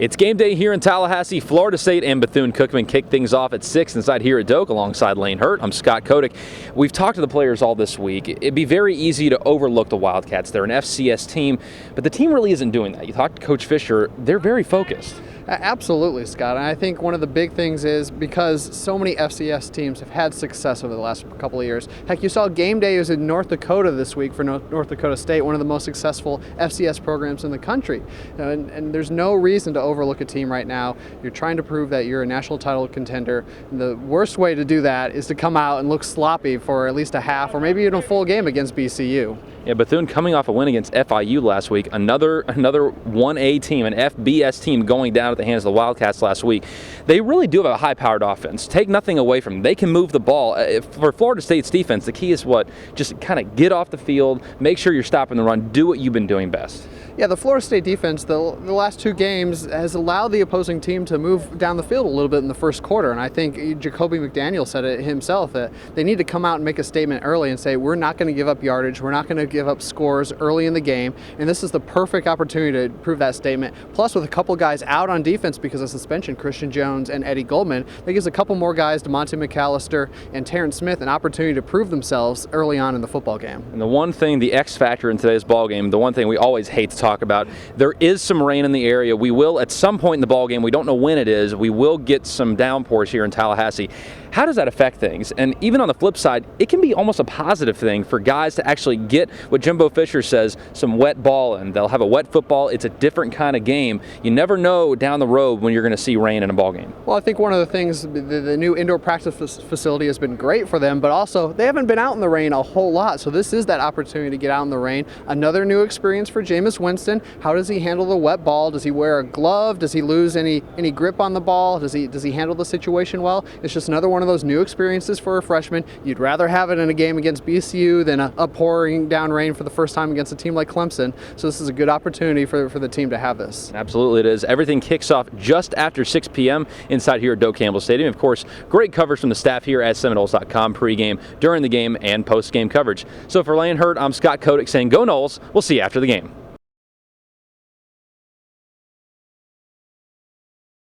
It's game day here in Tallahassee. Florida State and Bethune-Cookman kick things off at 6 inside here at Doak alongside Lane Hurt. I'm Scott Kotick. We've talked to the players all this week. It'd be very easy to overlook the Wildcats. They're an FCS team, but the team really isn't doing that. You talked to Coach Fisher. They're very focused. Absolutely, Scott. And I think one of the big things is because so many FCS teams have had success over the last couple of years. Heck, you saw Gameday was in North Dakota this week for North Dakota State, one of the most successful FCS programs in the country. And there's no reason to overlook a team right now. You're trying to prove that you're a national title contender. And the worst way to do that is to come out and look sloppy for at least a half or maybe even a full game against BCU. Yeah, Bethune coming off a win against FIU last week. Another 1A team, an FBS team going down at the hands of the Wildcats last week. They really do have a high-powered offense. Take nothing away from them. They can move the ball. For Florida State's defense, the key is what? Just kind of get off the field, make sure you're stopping the run, do what you've been doing best. Yeah, the Florida State defense, the last two games, has allowed the opposing team to move down the field a little bit in the first quarter. And I think Jacoby McDaniel said it himself, that they need to come out and make a statement early and say, we're not going to give up yardage, we're not going to give up scores early in the game. And this is the perfect opportunity to prove that statement. Plus, with a couple guys out on defense because of suspension, Christian Jones and Eddie Goldman, that gives a couple more guys, DeMonte McAllister and Terrence Smith, an opportunity to prove themselves early on in the football game. And the one thing, the X factor in today's ball game, the one thing we always hate to talk about, there is some rain in the area. We will, at some point in the ball game, we don't know when it is, we will get some downpours here in Tallahassee. How does that affect things? And even on the flip side, it can be almost a positive thing for guys to actually get what Jimbo Fisher says, some wet ball, and they'll have a wet football. It's a different kind of game. You never know down the road when you're going to see rain in a ball game. Well, I think one of the things, the new indoor practice facility has been great for them, but also they haven't been out in the rain a whole lot. So this is that opportunity to get out in the rain. Another new experience for Jameis Winston. How does he handle the wet ball? Does he wear a glove? Does he lose any grip on the ball? Does he handle the situation well? It's just another one of those new experiences for a freshman. You'd rather have it in a game against BCU than a pouring down rain for the first time against a team like Clemson. So this is a good opportunity for the team to have this. Absolutely it is. Everything kicks off just after 6 p.m. inside here at Doak Campbell Stadium. Of course, great coverage from the staff here at Seminoles.com pregame, during the game, and post-game coverage. So for Lane Hurt, I'm Scott Kotick saying go Noles. We'll see you after the game.